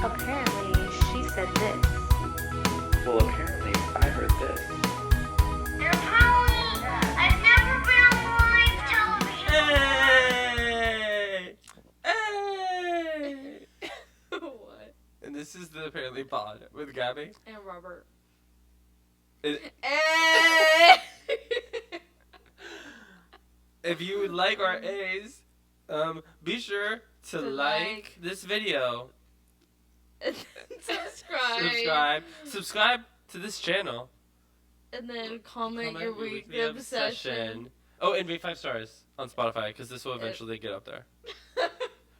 apparently she said this. Well, apparently I heard this. They're Halloween. I've never been on live television. Hey! What? And this is the apparently pod with Gabby. And Robert. It- Hey! If you would like our A's, be sure to like this video. Subscribe to this channel. And then comment your weekly obsession. obsession. Oh, and rate 5 stars on Spotify because this will eventually get up there.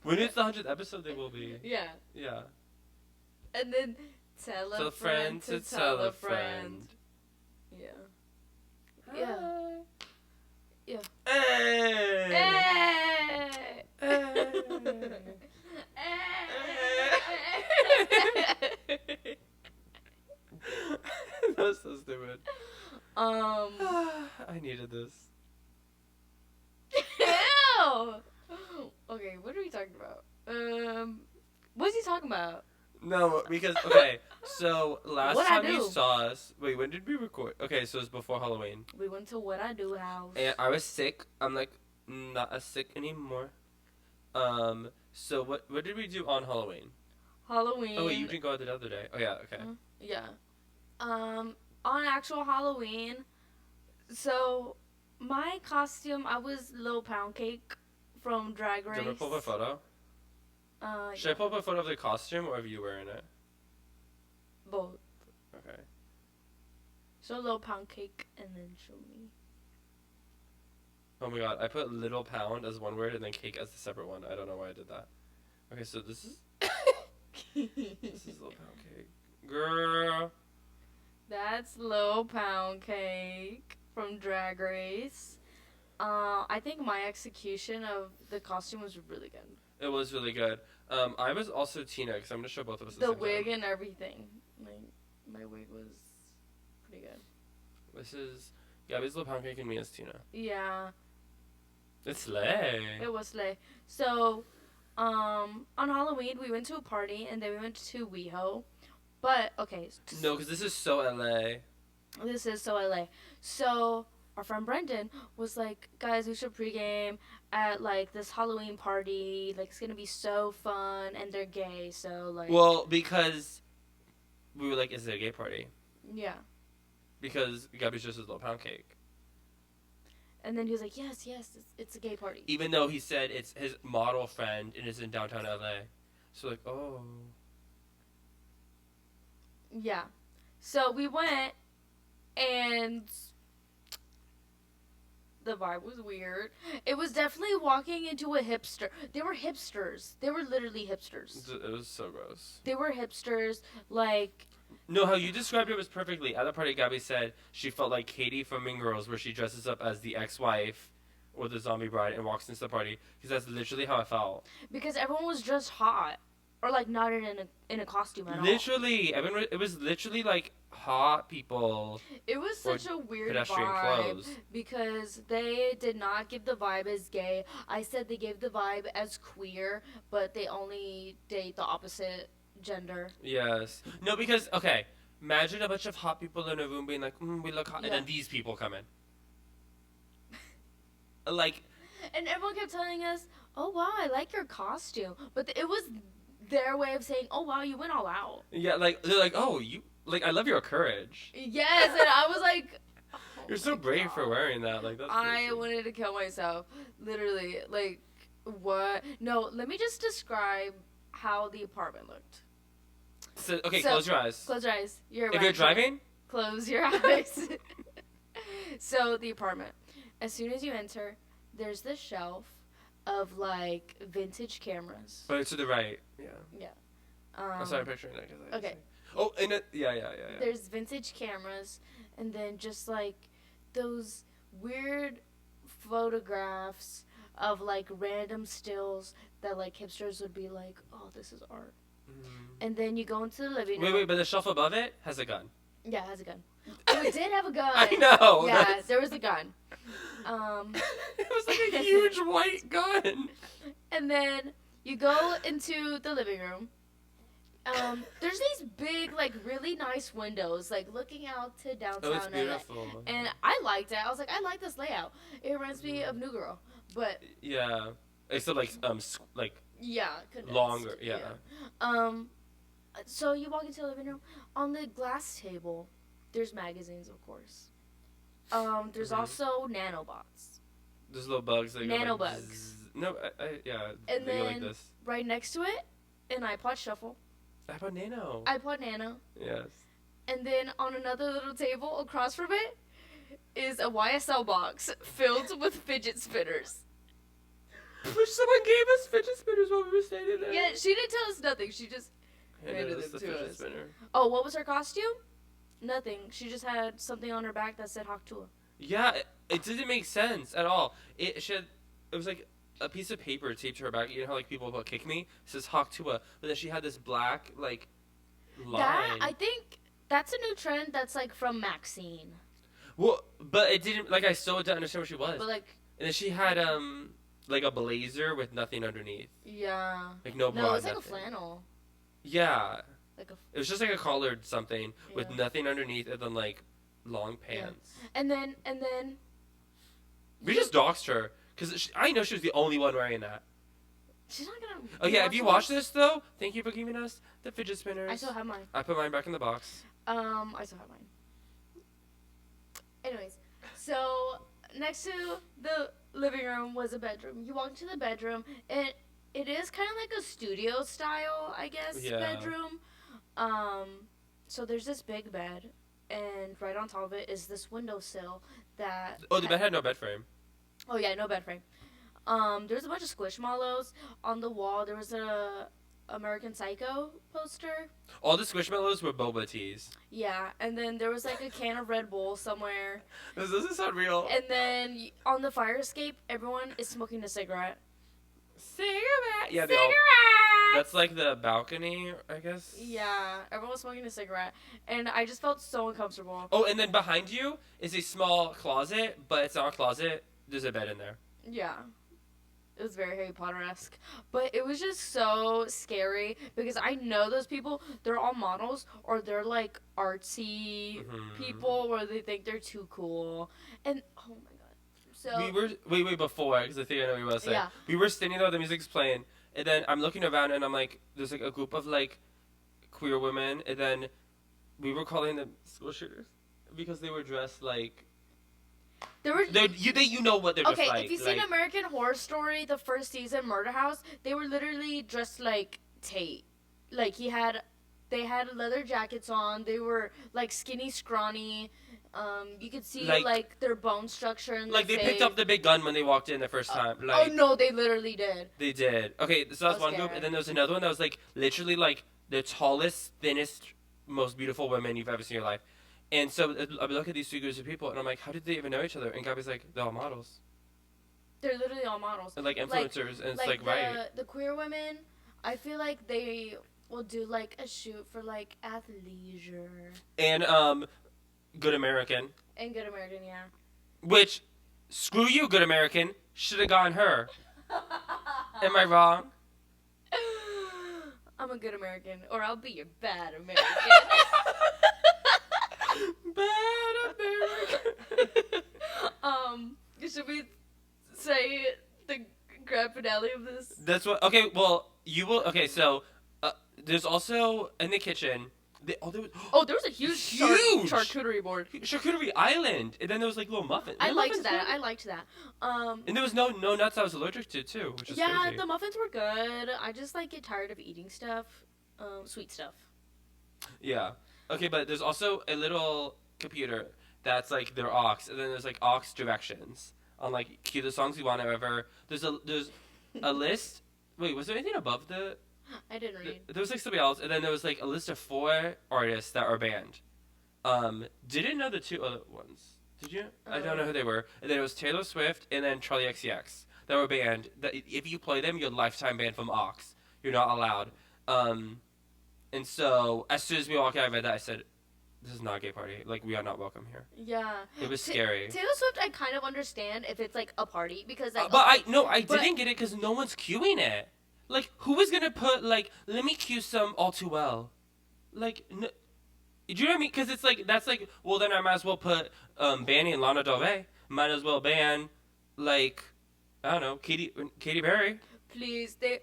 When it's the 100th episode, they will be. Yeah. Yeah. And then tell a friend to tell a friend. Yeah. Yeah. Yeah. Hey! Hey! That's so stupid. I needed this. Ew! Okay, what are we talking about? What's he talking about? No, because, okay, so last What'd I time you do? saw us, wait, when did we record? Okay, so it was before Halloween. We went to What I Do house. And I was sick. I'm like, not as sick anymore. So what did we do on Halloween? Halloween. Oh, wait, you didn't go out the other day. Oh, yeah, okay. Yeah. On actual Halloween, so my costume, I was Little Poundcake from Drag Race. Did I pull up a photo? Should I pull up a photo of the costume or of you wearing it? Both. Okay. So Little Poundcake and then show me. Oh my god, I put little pound as one word and then cake as a separate one. I don't know why I did that. Okay, so this is little pound cake. Girl. That's Little Poundcake from Drag Race. I think my execution of the costume was really good. It was really good. I was also Tina because I'm gonna show both of us The the same wig time. and everything. Like, my wig was pretty good. This is Gabby's little pound cake and me as Tina. Yeah, It's slay. it was late. So, on Halloween we went to a party and then we went to WeHo. But okay, No, because this is so LA. this is so LA. So our friend Brendan was like, guys, we should pregame at like this Halloween party. Like it's gonna be so fun, and they're gay, so like. Well, because we were like, is it a gay party? Yeah. Because Gabby's just a little pound cake. And then he was like, yes, it's a gay party. Even though he said it's his model friend and it's in downtown LA. So like, oh. Yeah. So we went, and the vibe was weird. It was definitely walking into a hipster. They were hipsters. They were literally hipsters. It was so gross. They were hipsters, like. No, how you described it was perfectly. At the party, Gabby said she felt like Katie from Mean Girls, where she dresses up as the ex-wife or the zombie bride and walks into the party. Because that's literally how I felt. Because everyone was just hot. Or, like, not in a costume at all. Literally. It was literally like hot people. It was such a weird pedestrian vibe. clothes. Because they did not give the vibe as gay. I said they gave the vibe as queer, but they only date the opposite gender. Yes. No, because, okay, imagine a bunch of hot people in a room being like, we look hot, Yeah. and then these people come in. Like, And everyone kept telling us, oh, wow, I like your costume. But it was their way of saying, oh, wow, you went all out. yeah, like, they're like, oh, you, like, I love your courage. Yes, and I was like, oh You're so my brave for God. wearing that. Like, that's I crazy. wanted to kill myself. Literally. Like, what? No, let me just describe how the apartment looked. So, okay, So- close your eyes. Close your eyes. You're If you're driving, Close your eyes. So, the apartment. As soon as you enter, there's this shelf of, like, vintage cameras. but to the right. Yeah. I'm sorry, I'm Um, picturing that. 'Cause I okay. Oh, and it, yeah. There's vintage cameras, and then just, like, those weird photographs of, like, random stills that, like, hipsters would be like, oh, this is art. And then you go into the living room. Wait, but the shelf above it has a gun. Yeah, it has a gun. Oh, it did have a gun. I know. Yeah, that's- there was a gun. It was like a huge white gun. And then you go into the living room. There's these big, like, really nice windows, like, looking out to downtown Oh, it's LA. beautiful. And I liked it. I was like, I like this layout. It reminds me of New Girl. But, Yeah. Except like yeah, condensed. longer. Yeah. So you walk into the living room. On the glass table, there's magazines, of course. There's Mhm. also nanobots. There's little bugs that go like, Nanobugs. zzz. No, yeah. And they go like then- this. Right next to it, an iPod Shuffle. iPod Nano. iPod Nano. Yes. And then on another little table across from it is a YSL box filled with fidget spinners. Which someone gave us fidget spinners while we were standing there. Yeah, she didn't tell us nothing. She just Handed handed us it the to fidget us. spinner. Oh, what was her costume? Nothing. She just had something on her back that said Haktua. Yeah, it didn't make sense at all. It was like a piece of paper taped to her back. You know how like people about kick me? It says Haktua, but then she had this black like line. That, I think, that's a new trend that's like from Maxine. Well, but it didn't. Like I still didn't understand what she was. But like, And then she had like a blazer with nothing underneath, yeah. like no bra. No, it was like a nothing. flannel. Yeah, Like a, it was just like a collared something with Yeah. nothing underneath, and then like long pants. and then. We just doxed her because I know she was the only one wearing that. She's not gonna. Oh yeah, if you watch this though, thank you for giving us the fidget spinners. I still have mine. I put mine back in the box. I still have mine. Anyways, so next to the living room was a bedroom. You walk into the bedroom, and it is kind of like a studio style, I guess, Yeah. bedroom. So there's this big bed, and right on top of it is this windowsill that. Oh, the bed had no bed frame. Oh yeah, no bed frame. There's a bunch of squishmallows on the wall. There was a American Psycho poster. All the squishmallows were boba teas. Yeah, and then there was like a can of Red Bull somewhere. This doesn't sound real. And then on the fire escape, everyone is smoking a cigarette. Cigarette. Yeah, they Cigarette! all. That's like the balcony, I guess. Yeah, everyone was smoking a cigarette, and I just felt so uncomfortable. Oh, and then behind you is a small closet, but it's not a closet. There's a bed in there. Yeah. It was very Harry Potter-esque. But it was just so scary because I know those people, they're all models or they're like artsy Mhm. people where they think they're too cool. And, oh my god. So, We were wait before because I think I know what you want to say. Yeah. We were standing there, the music's playing, and then I'm looking around and I'm like, there's like a group of like queer women, and then we were calling them school shooters because they were dressed like there were... you know what they're Okay, just like. if you've seen American Horror Story, the first season, Murder House, they were literally dressed like Tate. Like, they had leather jackets on, they were, like, skinny, scrawny, you could see, like their bone structure and like they picked up the big gun when they walked in the first time. Oh, Like, no, they literally did. they did. Okay, so that's was one group, scary. and then there was another one that was like literally like the tallest, thinnest, most beautiful women you've ever seen in your life. And so I look at these two groups of people, and I'm like, how did they even know each other? And Gabby's like, they're all models. They're literally all models. And like influencers, and it's Like, like right. the queer women, I feel like they will do, like, a shoot for, like, athleisure. And Good American, And Good American, yeah. which screw you, Good American, should have gone her. Am I wrong? I'm a good American, or I'll be your bad American. Bad American. Should we say the grand finale of this? That's what. Okay, well, you will. Okay, so there's also in the kitchen. There was, Oh, there was a huge, Huge! charcuterie board. charcuterie island, and then there was like little muffins. I Were liked muffins that. good? I liked that. And there was no nuts I was allergic to too, which is Yeah, crazy. the muffins were good. I just like get tired of eating stuff, sweet stuff. Yeah. Okay, but there's also a little computer that's like their aux, and then there's like aux directions on like cue the songs you want, however. There's a list. Wait, was there anything above the? I didn't read. There was like somebody else, and then there was like a list of 4 artists that are banned. Didn't know the 2 other ones. Did you? I don't know who they were. And then it was Taylor Swift and then Charli XCX that were banned. That if you play them, you're lifetime banned from aux. You're not allowed. And so as soon as we walked out, I read that. I said, "This is not a gay party. Like we are not welcome here." Yeah. It was scary. Taylor Swift, I kind of understand if it's like a party because like. But okay, I but- didn't get it because no one's queuing it. Like, who is gonna put, like, let me cue some All Too Well? Like, do you know what I mean? Because it's like, that's like, well, then I might as well put banning Lana Del Rey. Might as well ban, like, I don't know, Katy Perry. Please, they.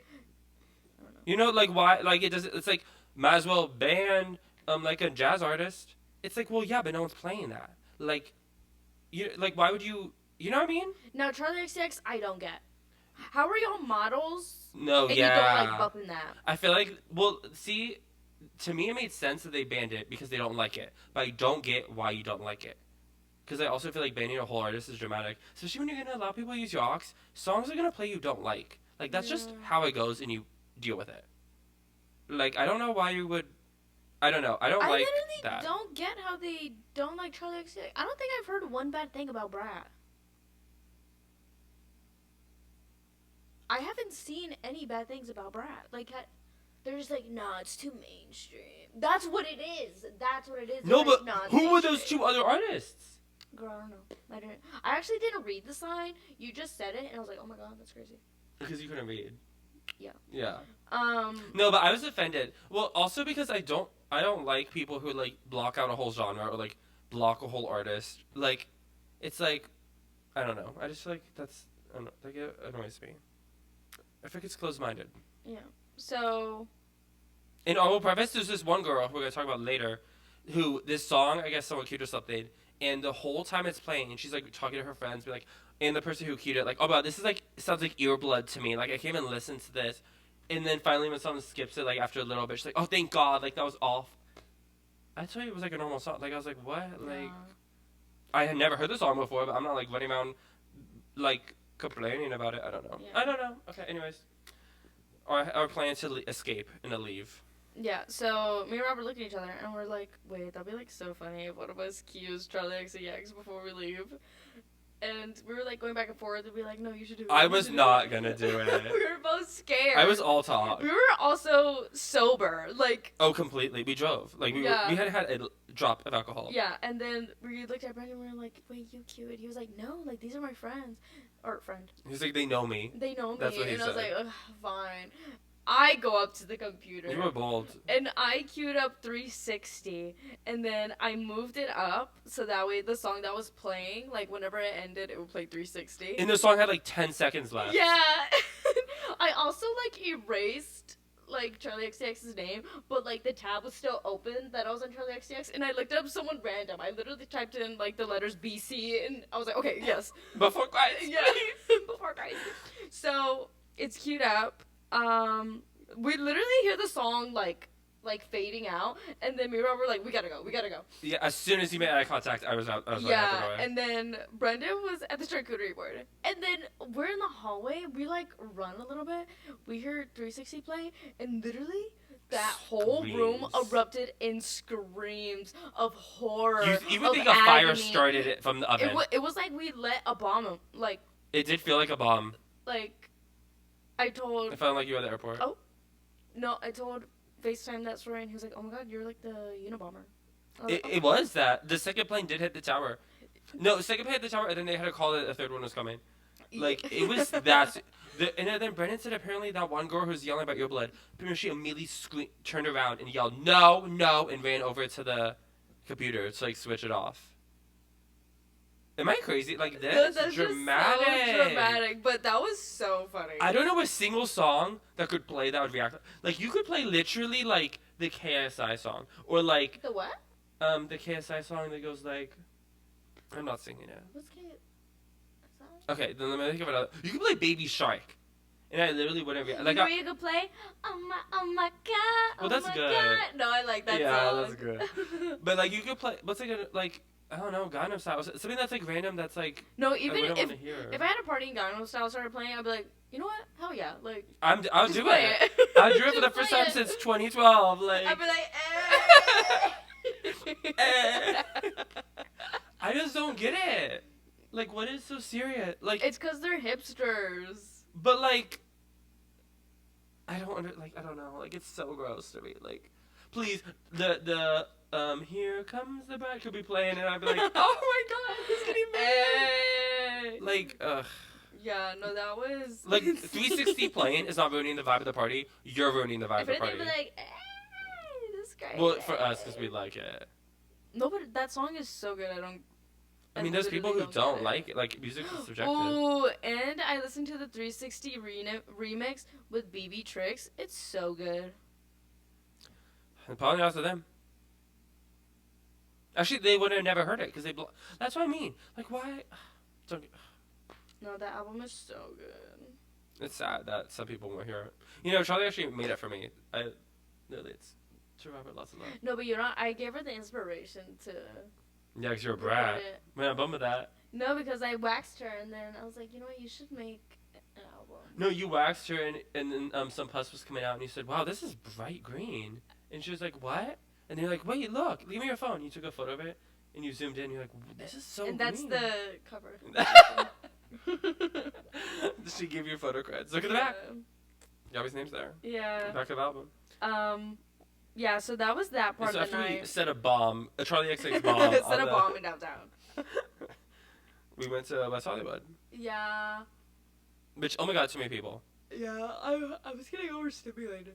You know, like, why? Like, it's like, might as well ban, like, a jazz artist. It's like, well, yeah, but no one's playing that. Like, why would you, you know what I mean? Now, Charli XCX, I don't get. How are y'all models? No, and yeah. you don't like bumping that? I feel like, well, see, to me it made sense that they banned it because they don't like it. But I don't get why you don't like it. Because I also feel like banning a whole artist is dramatic. Especially when you're going to allow people to use your aux, songs are going to play you don't like. Like, that's just how it goes and you deal with it. Like, I don't know why you would, I don't know. I don't like that. I don't get how they don't like Charli XCX. I don't think I've heard one bad thing about Brad. I haven't seen any bad things about Brad. Like, they're just like, nah, it's too mainstream. That's what it is. That's what it is. No, like, but nah, who were those two other artists? Girl, I don't know. I actually didn't read the sign. You just said it, and I was like, oh my god, that's crazy. Because you couldn't read. Yeah. Yeah. No, but I was offended. Well, also because I don't like people who, like, block out a whole genre or, like, block a whole artist. Like, it's like, I don't know. I just feel like that's, I don't know, like, it annoys me. I think it's closed-minded. Yeah. So. And I will preface, there's this one girl who we're going to talk about later who, this song, I guess someone cued or something, and the whole time it's playing, and she's, like, talking to her friends, be like, and the person who cued it, like, oh, wow, this is, like, sounds like earblood to me. Like, I can't even listen to this. And then finally when someone skips it, like, after a little bit, she's like, oh, thank God. Like, that was off. I told you it was, like, a normal song. Like, I was like, what? Like, I had never heard the song before, but I'm not, like, running around, like, complaining about it. I don't know. Yeah. I don't know. Okay, anyways. Our plan to escape and to leave. Yeah, so me and Robert look at each other and we're like, wait, that'd be like so funny if one of us cues Charli XCX before we leave. And we were like going back and forth and be like, no, you should do it. I was not gonna do it. We were both scared. I was all talk. We were also sober, like. Oh, completely. We drove. Like, we had a drop of alcohol. Yeah, and then we looked at Brendan and we were like, wait, you cue it? He was like, no, like, these are my friends. Or friend. He's like, they know me. They know me. That's what he and said. I was like, ugh, fine. I go up to the computer. You were bold. And I queued up 360, and then I moved it up so that way the song that was playing, like whenever it ended, it would play 360. And the song had like 10 seconds left. Yeah. I also like erased like Charli XCX's name, but like the tab was still open that I was on Charli XCX, and I looked up someone random. I literally typed in like the letters BC, and I was like, okay, yes. Before Christ. Yeah. Before Christ. So it's queued up. We literally hear the song like fading out, and then me and Rob were like, we gotta go. Yeah, as soon as he made eye contact, I was out. I was yeah, right out the and then Brendan was at the charcuterie board, and then we're in the hallway. We like run a little bit. We hear 360 play, and literally that whole room erupted in screams of horror. You would of think a fire agony. started it from the oven. It was like we let a bomb. Like it did feel like a bomb. like I told. It felt like you were at the airport. Oh. No, I told FaceTime that story, and he was like, oh my god, you're like the Unabomber. It was that. The second plane did hit the tower. No, the second plane hit the tower, and then they had to call it a third one was coming. Like, it was that. And then Brendan said apparently that one girl who was yelling about your blood, she immediately turned around and yelled, no, no, and ran over to the computer to, like, switch it off. Am I crazy? Like, that's dramatic. Just so dramatic, but that was so funny. I don't know a single song that could play that would react. Like, you could play literally, like, the KSI song. Or, like... The what? The KSI song that goes, like... I'm not singing it. What's KSI? Okay, then let me think of another. You could play Baby Shark. And I literally wouldn't react. Like, you could play, oh my god, well, that's good. God. No, I like that song. Yeah, that's good. But, like, you could play... What's, like, I don't know, Gangnam Style. Something that's, like, random that's, like... No, even if I had a party in Gangnam Style started playing, I'd be like, you know what? Hell yeah. Like, I'll do play it. I'll do it for the first time since 2012. Like... I'd be like, I just don't get it. Like, what is so serious? Like, it's because they're hipsters. But, like, I don't know. Like, it's so gross to me. Like, please, the Here Comes the Bride could be playing, and I'd be like, oh my god, who's getting married? Like, ugh. Yeah, no, that was... Like, 360 playing is not ruining the vibe of the party. You're ruining the vibe of If the anything, party. be like, hey, this guy. Well, for us, because we like it. No, but that song is so good. I mean, there's people who literally don't get like it. Like, music is subjective. Ooh, and I listened to the 360 remix with BB Tricks. It's so good. Apologize to them. Actually, they would have never heard it because they. That's what I mean. Like, why? Don't. No, that album is so good. It's sad that some people won't hear it. You know, Charlie actually made it for me. Literally, it's to Robert lots of love. No, but I gave her the inspiration to. Yeah, because you're a write brat. it. Man, I'm bummed with that. No, because I waxed her, and then I was like, you know what, you should make an album. No, you waxed her, and then some pus was coming out, and you said, "Wow, this is bright green." And she was like, "What?" And you're like, "Wait, look, give me your phone." You took a photo of it, and you zoomed in. And you're like, "This is so." And that's green. the cover. She gave you photo creds. Look at the back. Gabby's name's there. Yeah. Back of the album. Yeah, so that was that part So of the after we night. set a bomb, a Charli XCX bomb. Set a bomb in downtown. We went to West Hollywood. Yeah. Which, oh my god, too many people. Yeah, I was getting overstimulated.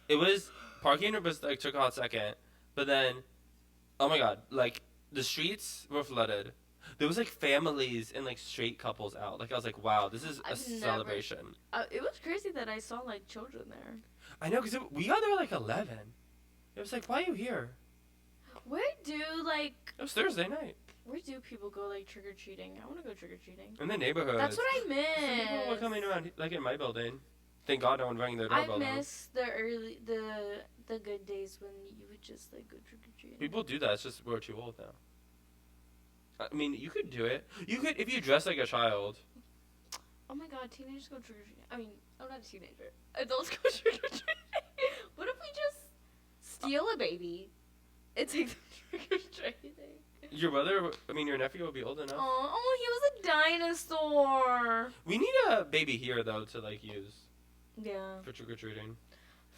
It was, parking was, like, took a hot second. But then, oh my god, like, the streets were flooded. There was, like, families and, like, straight couples out. Like, I was like, wow, this is a celebration. It was crazy that I saw, like, children there. I know, because we got there at, like, 11. It was like, why are you here? Where do, like... It was Thursday night. Where do people go, like, trick-or-treating? I want to go trick-or-treating. In the neighborhood. That's what I Some miss. people were coming around, like, in my building. Thank God no one rang their doorbell. I miss the good days when you would just, like, go trick-or-treating. People do that. It's just we're too old now. I mean, you could do it. You could, if you dress like a child. Oh my god, teenagers go trick-or-treating. I mean, I'm not a teenager. Adults go trick-or-treating. What if we just steal a baby and take them trick-or-treating? Your brother, I mean, your nephew will be old enough. Oh, he was a dinosaur. We need a baby here, though, to, like, use Yeah. for trick-or-treating.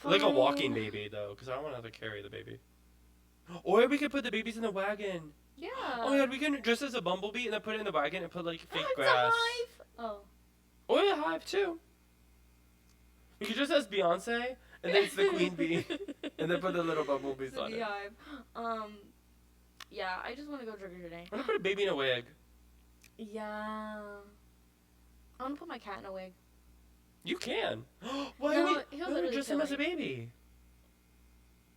Like a walking baby, though, because I don't want to have to carry the baby. Or we could put the babies in the wagon. Yeah. Oh my god, we can dress as a bumblebee and then put it in the wagon and put, like, fake It's grass. a hive. Oh. Or a hive, too. We could dress as Beyonce, and then it's the queen bee, and then put the little bumblebees on it. Hive. Yeah, I just want to go trick-or-treating. I'm gonna put a baby in a wig. Yeah. I want to put my cat in a wig. You can. Why No, are he'll we literally dress kill him as a me. baby?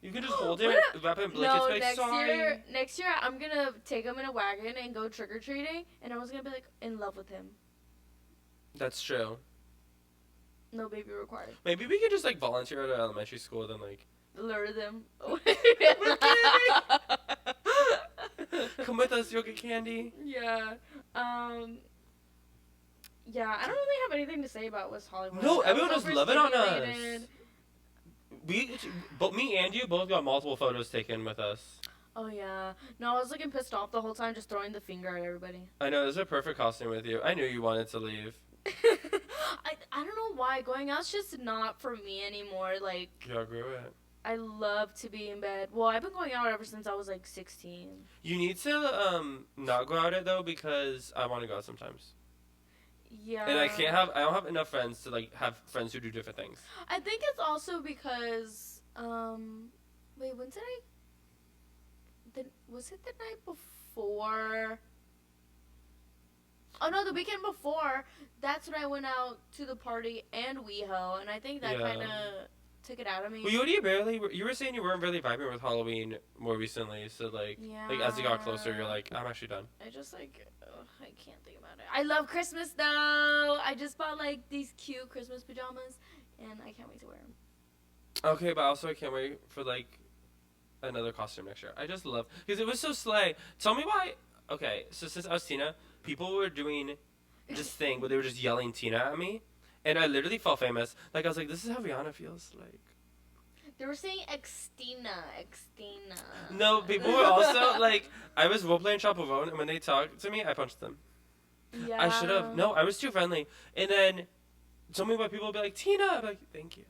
You can just hold him, What wrap him in blankets, No, be like, sorry. next year I'm gonna take him in a wagon and go trick-or-treating, and I was gonna be like in love with him. That's true. No baby required. Maybe we could just like volunteer at an elementary school, then like Lure them. come with us, you'll get candy. Yeah. Yeah, I don't really have anything to say about West Hollywood. No, I everyone was loving on us. overstimulated. But me and you both got multiple photos taken with us. Oh yeah. No, I was looking pissed off the whole time, just throwing the finger at everybody. I know, this is a perfect costume with you. I knew you wanted to leave. I don't know why going out's just not for me anymore. Like Yeah, grew it. I love to be in bed. Well, I've been going out ever since I was like 16. You need to not go out it though because I want to go out sometimes. Yeah. And I don't have enough friends to like have friends who do different things. I think it's also because wait, when did was it the night before? Oh no, the weekend before. That's when I went out to the party and WeHo, and I think that Yeah. kind of took it out of me. Well, you were saying you weren't really vibing with Halloween more recently, so like as you got closer, you're like, I'm actually done. I just like, I can't think about it. I love Christmas though. I just bought like these cute Christmas pajamas, and I can't wait to wear them. Okay, but also I can't wait for like another costume next year. I just love because it was so slay. Tell me why. Okay, so since I was Tina, people were doing this thing where they were just yelling Tina at me, and I literally felt famous. Like I was like, this is how Rihanna feels like. They were saying Xtina. No, people were also like, I was role playing Chaperone, and when they talked to me, I punched them. Yeah. I should have. No, I was too friendly. And then, tell me why people would be like, Tina. I'm like, thank you.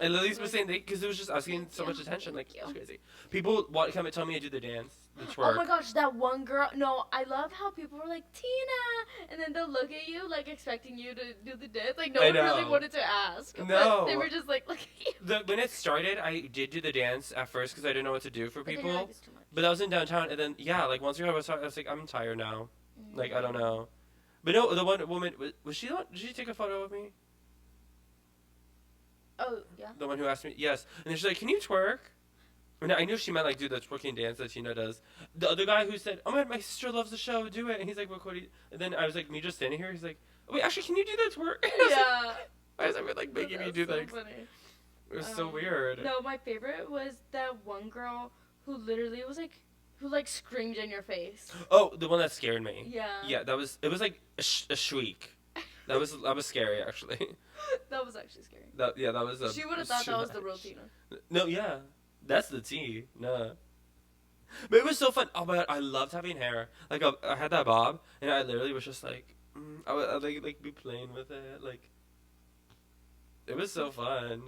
And Lily's was saying, because it was just, I was getting so much attention. Like, it's crazy. People want to come and tell me I do the dance, the twerk. Oh my gosh, that one girl. No, I love how people were like, Tina. And then they'll look at you, like, expecting you to do the dance. Like, no one really wanted to ask. No. But they were just like, look at you. When it started, I did do the dance at first because I didn't know what to do for people. Like, it's too much. But I was in downtown, and then, yeah, like, once I was like, I'm tired now. Like, I don't know. But no, the one woman, was she the one, did she take a photo of me? Oh, yeah. The one who asked me? Yes. And then she's like, can you twerk? And I knew she meant, like, do the twerking dance that Tina does. The other guy who said, oh, my sister loves the show, do it. And he's like, what do you... And then I was like, me just standing here, he's like, wait, actually, can you do the twerk? Yeah. Why is everyone, like, making me do so things? Funny. It was so weird. No, my favorite was that one girl who literally was like, who like screamed in your face. Oh, the one that scared me. Yeah. Yeah, it was like a shriek. That was scary, actually. That was actually scary. That was She would have thought that was the real Tina. No, yeah. That's the tea. No. But it was so fun. Oh my god, I loved having hair. Like, I had that bob, and I literally was just like, I'd like be playing with it. Like, it was so fun.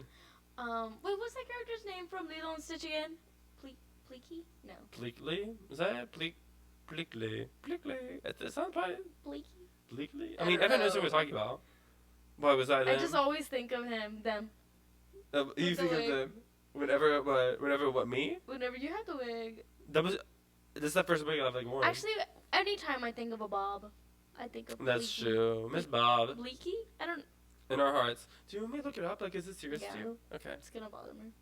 Wait, what's that character's name from Lilo and Stitch again? Pleaky? No. Pleakley? Is that Pleakley? Pleakley? It sounds right. Bleaky? Pleakley? I mean, everyone knows what we're talking about. Why was that them? I just always think of them. You think of them whenever what, me? Whenever you had the wig. This is the first wig I've like worn. Actually, anytime I think of a bob, I think of That's Bleaky. true. Miss Bob. Bleaky? I don't... In our hearts. Do you want me to look it up? Like, is it serious Yeah. to you? Okay. It's gonna bother me.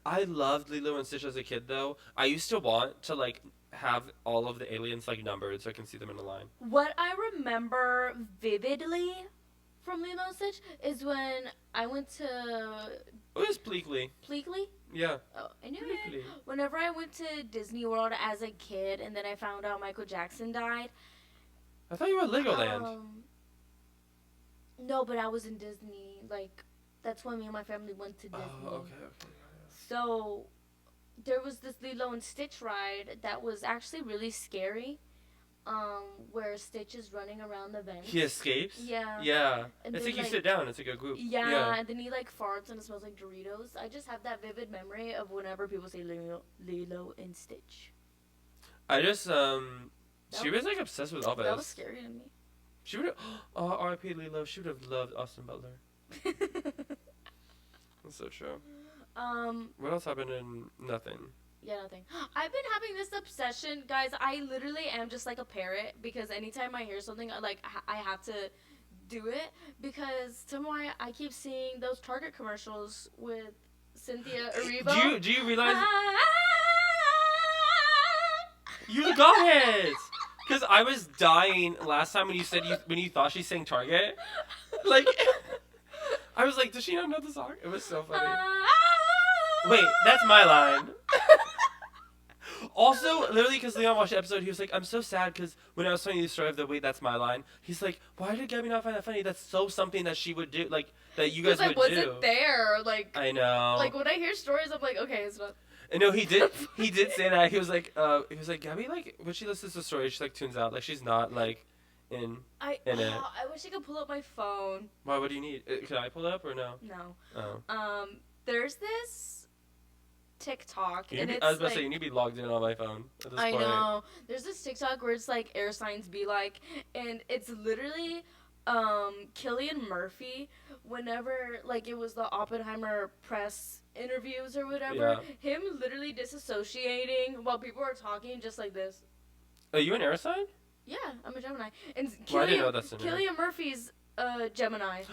I loved Lilo and Stitch as a kid, though. I used to want to, like, have all of the aliens, like, numbered so I can see them in a line. What I remember vividly from Lilo and Stitch is when I went to... It was Pleakley. Pleakley? Yeah. Oh, I knew Pleakley. it. Whenever I went to Disney World as a kid and then I found out Michael Jackson died. I thought you were at Legoland. No, but I was in Disney. Like, that's when me and my family went to Disney. Oh, okay. So, there was this Lilo and Stitch ride that was actually really scary. Where Stitch is running around the vents. He escapes? Yeah. Yeah. And It's then, like you sit down. It's like a group. Yeah, and then he like farts and it smells like Doritos. I just have that vivid memory of whenever people say Lilo and Stitch. I just, she was like obsessed with Elvis. That was scary to me. She would have, R.I.P. Lilo, she would have loved Austin Butler. That's so true. What else happened in nothing? Yeah, nothing. I've been having this obsession, guys. I literally am just like a parrot because anytime I hear something, I have to do it because I keep seeing those Target commercials with Cynthia Erivo. Do you realize you got it? Because I was dying last time when you said when you thought she sang Target. Like, I was like, does she not know the song? It was so funny. Wait, that's my line. Also, literally, because Leon watched the episode, he was like, I'm so sad because when I was telling you the story of the wait, that's my line. He's like, why did Gabby not find that funny? That's so something that she would do, like, that you guys would do. Because I wasn't there. Like, I know. Like, when I hear stories, I'm like, okay, it's not. And no, he did say that. He was like, Gabby, like, when she listens to the story, she, like, tunes out. Like, she's not, like, in it. I wish I could pull up my phone. Why, what do you need? Can I pull it up or no? No. Oh. There's this TikTok, and it's I was about like, to say, you need to be logged in on my phone at this I point. know. There's this TikTok where it's like air signs be like, and it's literally Cillian Murphy. Whenever like it was the Oppenheimer press interviews or whatever, him literally disassociating while people are talking just like this. Are you an air sign? Yeah, I'm a Gemini, and I didn't know that's in there. Cillian Murphy's Gemini.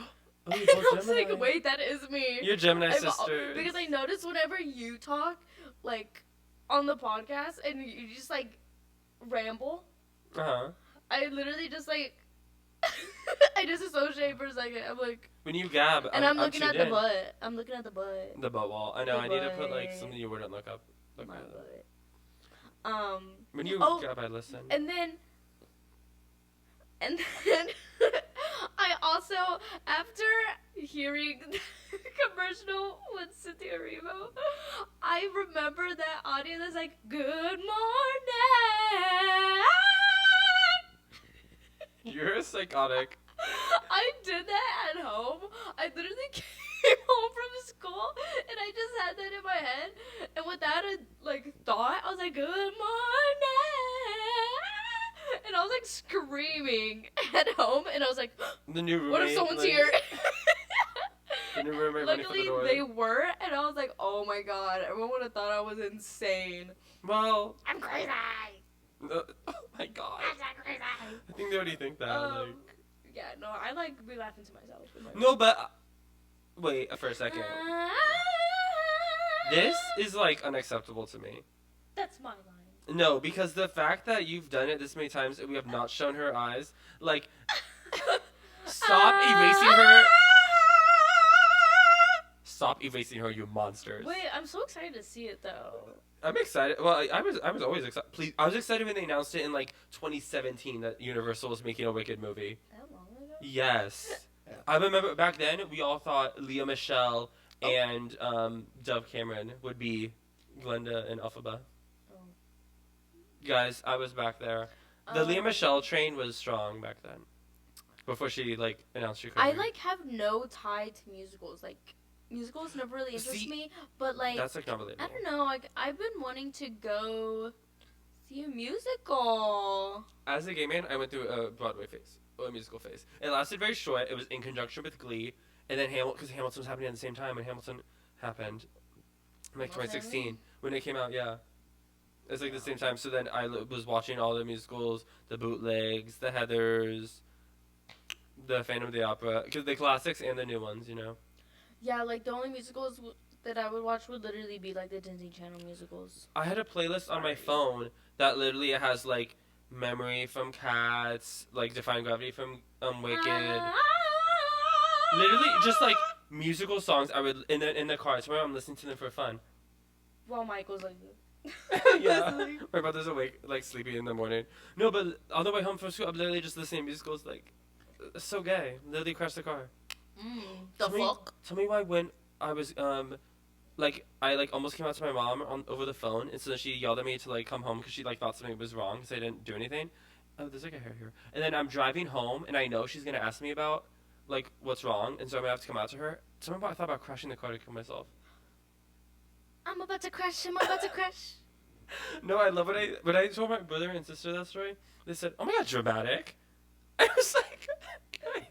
Oh, you're I both was like, Gemini. wait, that is me. You're Gemini sisters. Because I noticed whenever you talk, like, on the podcast, and you just, like, ramble, Uh-huh. I literally just, like, I disassociate for a second. I'm like... When you gab, And I'm looking tuned at the in. butt. I'm looking at the butt. The butt wall. I know, The I need to put, like, butt. something you wouldn't look up. Look My at it. butt. When you gab, I listen. And then I also, after hearing the commercial with Cynthia Erivo, I remember that audio that's like, good morning. You're psychotic. I did that at home. I literally came home from school head, and without a thought, I was like, "Good morning," and I was like screaming at home, and I was like, The new roommate. "What if someone's here?" The new roommate running for the Luckily, door. they were, and I was like, "Oh my god!" Everyone would have thought I was insane. Well, I'm crazy. oh my god. I'm so crazy. I think they already think that. Yeah, no, I be laughing to myself. No, but wait for a second. This is unacceptable to me. That's my line. No, because the fact that you've done it this many times and we have not shown her eyes, stop erasing her. Stop erasing her, you monsters. Wait, I'm so excited to see it though. I'm excited. Well, I was always excited. Please, I was excited when they announced it in 2017 that Universal was making a Wicked movie. That long ago? Yes. I remember back then we all thought Leah Michelle and Dove Cameron would be Glenda and Elphaba. Oh. Guys, I was back there. The Leah Michelle train was strong back then. Before she announced she couldn't. I have no tie to musicals. Musicals never really interest me, but that's not relatable. I don't know. I've been wanting to go see a musical. As a gay man, I went through a Broadway phase, or a musical phase. It lasted very short. It was in conjunction with Glee, and then because Hamilton was happening at the same time when Hamilton happened, in 2016 when it came out. Yeah, it's the same time. So then I was watching all the musicals, the bootlegs, the Heathers, the Phantom of the Opera, because the classics and the new ones, Yeah, the only musicals that I would watch would literally be the Disney Channel musicals. I had a playlist on my phone that literally has Memory from Cats, Defying Gravity from Wicked. Literally just musical songs I would in the car. So I'm listening to them for fun. Well, Michael's Yeah, my brother's awake, sleepy in the morning. No, but on the way home from school, I'm literally just listening to musicals. It's so gay. Literally crashed the car. Tell me why when I was I almost came out to my mom over the phone, and so then she yelled at me to come home because she thought something was wrong because I didn't do anything. Oh, there's a hair here. And then I'm driving home, and I know she's gonna ask me about what's wrong, and so I'm gonna have to come out to her. I thought about crashing the car to kill myself. I'm about to crash. I'm about to crash. No, I love when I told my brother and sister that story. They said, "Oh my god, dramatic." I was like, okay.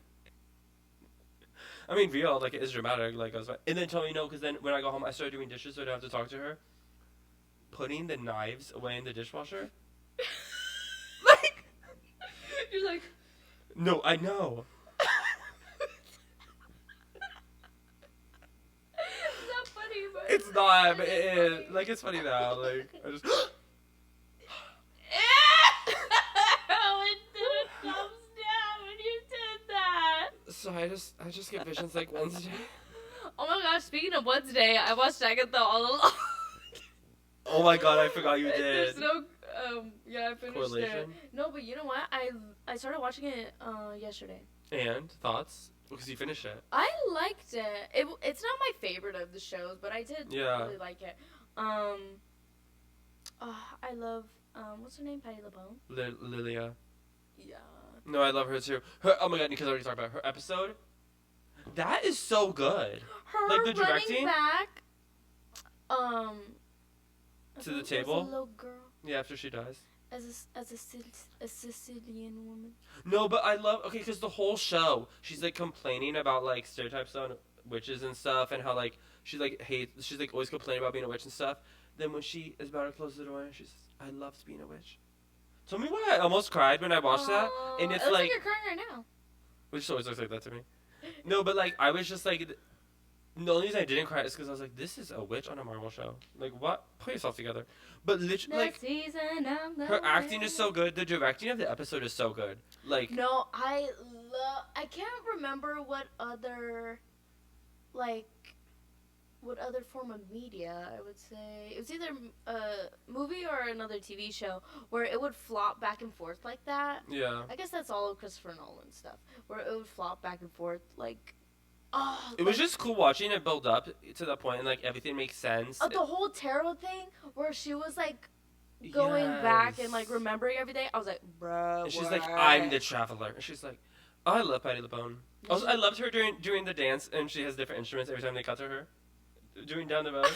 I mean, real, it is dramatic, I was like, and then told me no, because then when I go home, I started doing dishes, so I don't have to talk to her. Putting the knives away in the dishwasher. You're like, no, I know. it's not funny, but It's not, but it is. It's funny now, I just. So I just get visions Wednesday. Oh my gosh, speaking of Wednesday, I watched Agatha All Along. Oh my god, I forgot you did. There's no, I finished Correlation? it. No, but you know what? I started watching it yesterday. And thoughts? Because you finished it. I liked it. It's not my favorite of the shows, but I did really like it. I love, what's her name? Patti LuPone? Lilia. Yeah. No, I love her too. Oh my god, Nico's already talked about her episode. That is so good. Her the directing? running back, to the table? as a little girl, Yeah, after she dies. as a Sicilian woman. No, but I love because the whole show she's complaining about stereotypes on witches and stuff, and how she hates she's always complaining about being a witch and stuff. Then when she is about to close the door, she says, "I loved being a witch." Tell me why I almost cried when I watched that, and it's it looks like you're crying right now. which always looks like that to me. No, but I was just the only reason I didn't cry is because I was this is a witch on a Marvel show. What? Put yourself together. But literally, her acting is so good. The directing of the episode is so good. No, I can't remember what other form of media I would say. It was either a movie or another TV show where it would flop back and forth like that. Yeah. I guess that's all of Christopher Nolan stuff, where it would flop back and forth It was just cool watching it build up to that point, and everything makes sense. the whole tarot thing where she was going back and remembering everything. I was like, bro. And she's I'm the traveler. And she's like, oh, I love Patti LuPone. Also, I loved her doing the dance, and she has different instruments every time they cut to her. Doing Down the Road.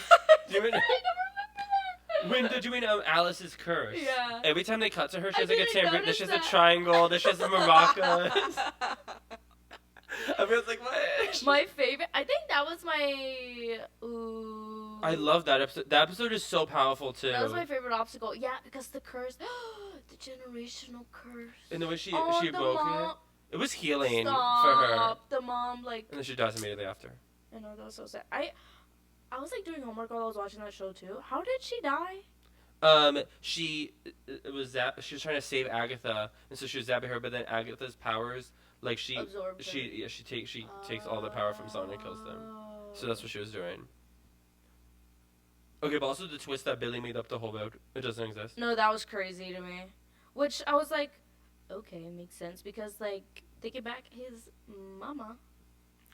Do you mean, I don't remember that. when doing Alice's curse? Yeah. Every time they cut to her, she I has like a didn't tambourine. Then notice she has that. a triangle. Then she has the maracas. I was like, what? My favorite. I think that was my. Ooh. I love that episode. That episode is so powerful too. That was my favorite obstacle. Yeah, because the curse, the generational curse. And the way she Oh, she the broke mom. it was healing Stop. for her. The mom, like. And then she dies immediately after. I know, that was so sad. I was like doing homework while I was watching that show too. How did she die? She it was that she was trying to save Agatha, and so she was zapping her. But then Agatha's powers, like she Absorbed her. she takes all the power from someone and kills them. So that's what she was doing. Okay, but also the twist that Billy made up the whole book, it doesn't exist. No, that was crazy to me. Which I was like, okay, it makes sense because like thinking back, his mama.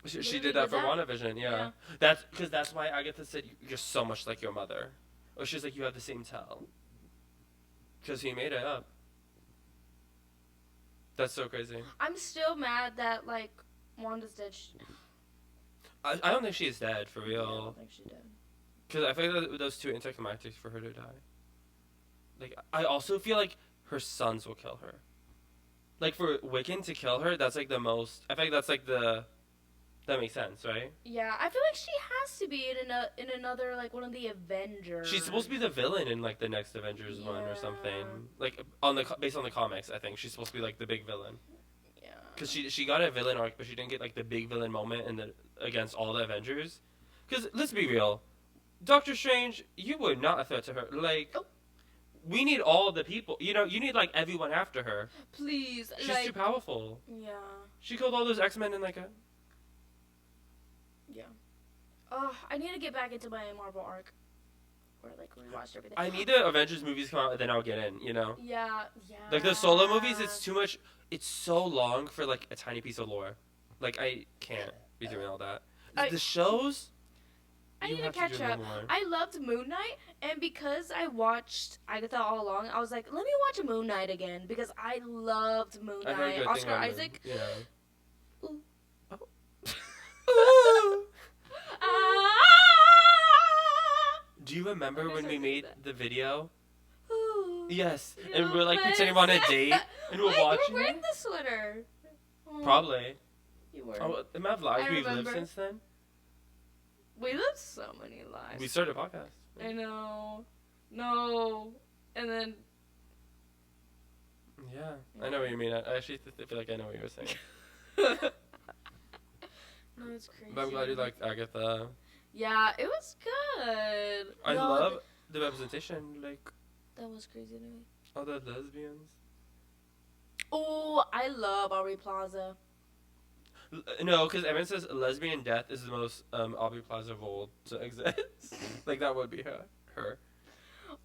She Literally did that did for that? WandaVision, yeah. Yeah. That's why Agatha said you're so much like your mother. Or she's like, you have the same tell. Because he made it up. That's so crazy. I'm still mad that like Wanda's dead. I don't think she is dead, for I real. don't think she did. Because I feel like those two anticlimactic for her to die. Like, I also feel like her sons will kill her. Like, for Wiccan to kill her, that's like the most... I feel like that's like the... That makes sense, right? Yeah, I feel like she has to be in another like one of the Avengers. She's supposed to be the villain in like the next Avengers one or Yeah. something. Like based on the comics, I think she's supposed to be like the big villain. Yeah. Because she got a villain arc, but she didn't get like the big villain moment against all the Avengers. Because let's be real, Doctor Strange, you were not a threat to her. Like, Nope. we need all the people. You know, you need like everyone after her. Please, She's like, too powerful. yeah. She killed all those X-Men in like a... Yeah. Oh, I need to get back into my Marvel arc. Where like we watched everything. I need the Avengers movies come out, and then I'll get in. You know. Yeah, yeah. Like the solo movies, it's too much. It's so long for like a tiny piece of lore. Like I can't be doing all that. The shows. I you need to have catch do up. more. I loved Moon Knight, and because I watched Agatha All Along, I was like, let me watch Moon Knight again because I loved Moon I heard Knight. good Oscar thing on them. Isaac. Yeah. Ooh. Ooh. Ah! Do you remember Okay, when so we I made did that. the video? Ooh. Yes, You and we're like bet. pretending we're on a date, and we're Wait, watching you were wearing it. the sweater. Oh, Probably. You were. Oh, the amount of lives I we've lived remember. since then. We lived so many lives. We started a podcast. I know. No. And then. Yeah, I know what you mean. I actually feel like I know what you were saying. No, it's crazy. But I'm glad you liked Agatha. Yeah, it was good. I No, love the representation, like That was crazy to me. all the lesbians. Oh, I love Aubrey Plaza. No, because Evan says lesbian death is the most Aubrey Plaza role to exist. Like that would be her.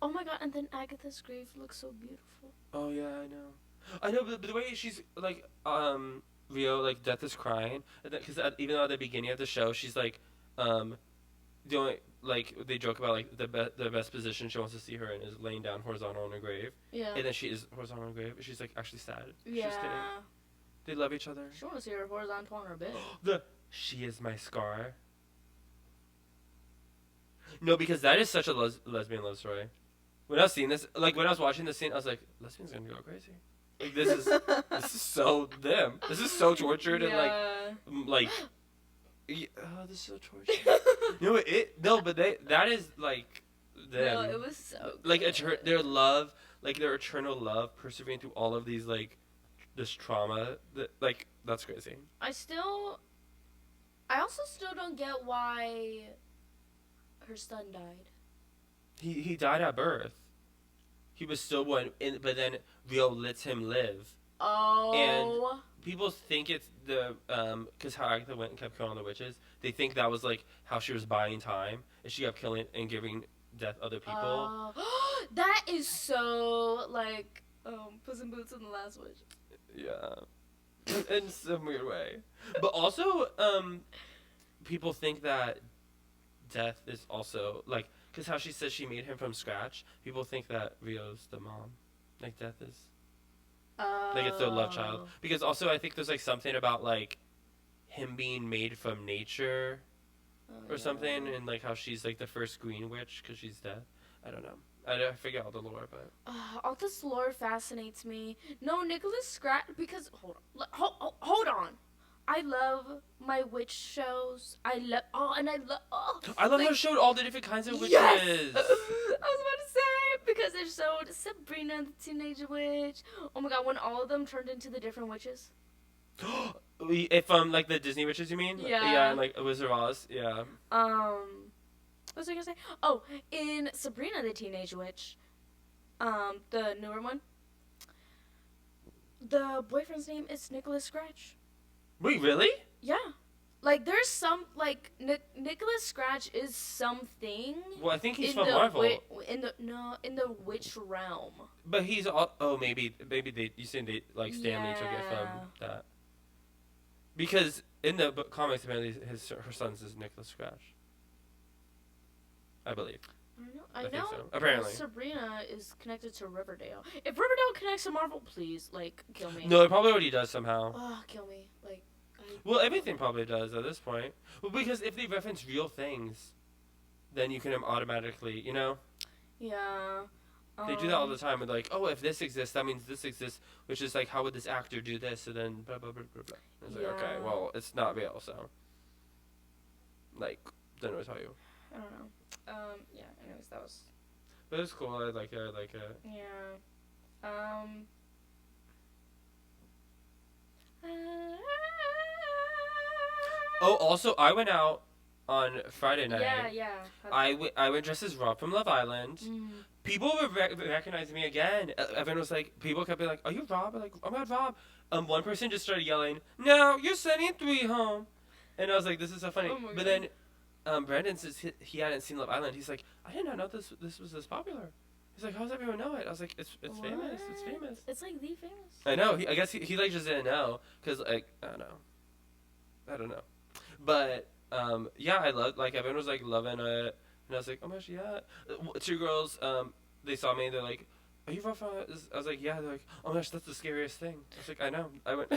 Oh my god, and then Agatha's grave looks so beautiful. Oh yeah, I know, but the way she's like Rio, like Death is crying, because even though at the beginning of the show she's like the only, like they joke about like the best position she wants to see her in is laying down horizontal in her grave, Yeah. and then she is horizontal in her grave, and she's like actually sad. Yeah. She's kidding. They love each other. She wants to see her horizontal on her bed. She is my scar. No, because that is such a lesbian love story. When I was seeing this, like when I was watching this scene, I was like, lesbians gonna go crazy. Like this is so them. This is so tortured and like oh, this is so tortured. But that is like them. No, it was so Like good. their love, like their eternal love, persevering through all of these like this trauma. Like that's crazy. I also still don't get why her son died. He died at birth. He was stillborn, but then Rio lets him live. Oh. People think it's the because how Agatha went and kept killing all the witches. They think that was like how she was buying time, and she kept killing and giving death other people. That is so like Puss in Boots in the Last Witch. Yeah, in some weird way. But also, people think that death is also like because how she says she made him from scratch. People think that Rio's the mom, like death is. Like it's their love child. Because also I think there's like something about like him being made from nature or something, and like how she's like the first green witch because she's dead. I don't know. I forget all the lore, but All this lore fascinates me. No, Nicholas Scratch, because hold on. I love my witch shows. I love I love how it showed all the different kinds of witches. Yes! I was about to say, because it showed Sabrina the Teenage Witch. Oh my god, when all of them turned into the different witches. If like the Disney witches, you mean? Yeah. Yeah, and like Wizard of Oz. Yeah. What was I gonna say? Oh, in Sabrina the Teenage Witch, the newer one, the boyfriend's name is Nicholas Scratch. Wait, really? Yeah. Like, there's some, like, Nicholas Scratch is something. Well, I think he's from Marvel. In the witch realm. But he's maybe you saying they like Stanley took it from that. Because in the comics, apparently her son's is Nicholas Scratch. I believe. I know. So. Apparently. Sabrina is connected to Riverdale. If Riverdale connects to Marvel, please, like, kill me. No, it probably already does somehow. Oh, kill me. Like. Well, everything probably does at this point. Well, because if they reference real things, then you can automatically, you know? Yeah. They do that all the time with like, oh, if this exists, that means this exists, which is like, how would this actor do this? And then blah, blah, blah, blah, blah. It's like, okay, well, it's not real, so. Like, don't know what to tell you. I don't know. Yeah, anyways, that was. But it's cool, I like it. Yeah. Oh, also, I went out on Friday night. Yeah. I went dressed as Rob from Love Island. Mm. People would recognize me again. Everyone was like, people kept being like, are you Rob? I'm like, oh my god, Rob. One person just started yelling, no, you're sending 3 home. And I was like, this is so funny. Oh my but God. then Brandon says he hadn't seen Love Island. He's like, I did not know this was this popular. He's like, how does everyone know it? I was like, it's famous. It's famous. It's like the famous. I know. I guess he like just didn't know. Because, like, I don't know. But, yeah, I loved, like, everyone was, like, loving it. And I was like, oh my gosh, yeah. 2 girls, they saw me. They're like, are you rough on it? I was like, yeah. They're like, oh my gosh, that's the scariest thing. I was like, I know. I went.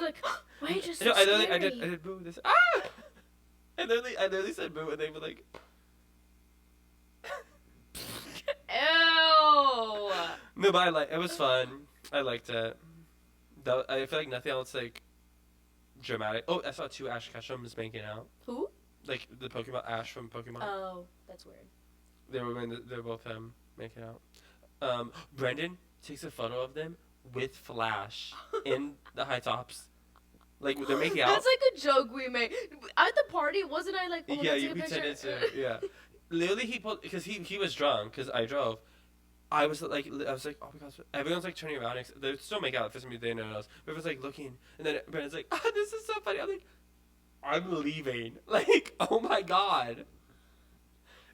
Like, why are you just so no, scary? I did boo. This. Ah! I literally said boo, and they were like. Ew. No, but it was fun. I liked it. I feel like nothing else like dramatic. Oh, I saw 2 Ash Ketchums making out. Who? Like the Pokemon Ash from Pokemon. Oh, that's weird. They're both making out. Brendan takes a photo of them with Flash in the high tops. Like they're making out. That's like a joke we made at the party, wasn't I? Like, oh, yeah, let's you take a picture. pretended to. Yeah, literally he pulled because he was drunk because I drove. I was like, oh my gosh, everyone's like turning around. They're still making out for some reason they didn't know us. Everyone's like looking, and then Brandon's like, oh, this is so funny. I'm like, I'm leaving. Like, oh my god.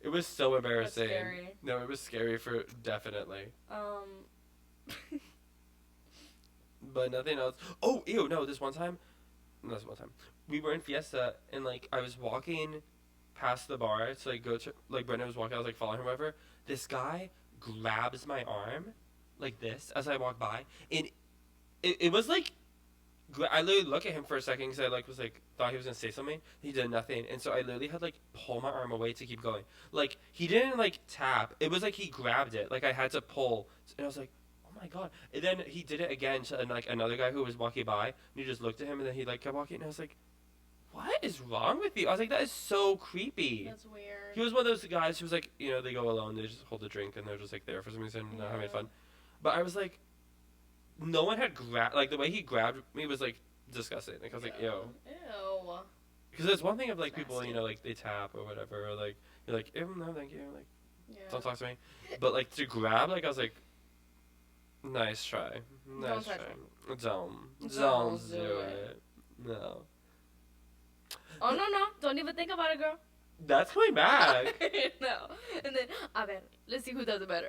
It was so embarrassing. That's scary. No, it was scary for definitely. But nothing else. Oh, ew, no, this one time. We were in Fiesta, and, like, I was walking past the bar to, like, go to, like, Brendan was walking, I was, like, following him, whatever. This guy grabs my arm, like this, as I walk by, and it was, like, I literally look at him for a second, because I, like, was, like, thought he was gonna say something. He did nothing, and so I literally had, like, pull my arm away to keep going. Like, he didn't, like, tap. It was, like, he grabbed it. Like, I had to pull, and I was like, oh my god. And then he did it again to like another guy who was walking by, and he just looked at him, and then he like kept walking, and I was like, what is wrong with you? I was like, that is so creepy. That's weird. He was one of those guys who was like, you know, they go alone, they just hold a drink, and they're just like there for some reason, not having fun. But I was like, no one had grabbed, like the way he grabbed me was like disgusting. Like I was like, ew. Ew. Because there's one thing of like Nasty. people, you know, like they tap or whatever, or like you're like, ew, no, thank you, like don't talk to me. Yeah. But like to grab, like I was like, nice try. Nice Don't touch try. Don't Don't do do it. No. Oh no, don't even think about it, girl. That's coming back. No. And then, a ver, let's see who does it better.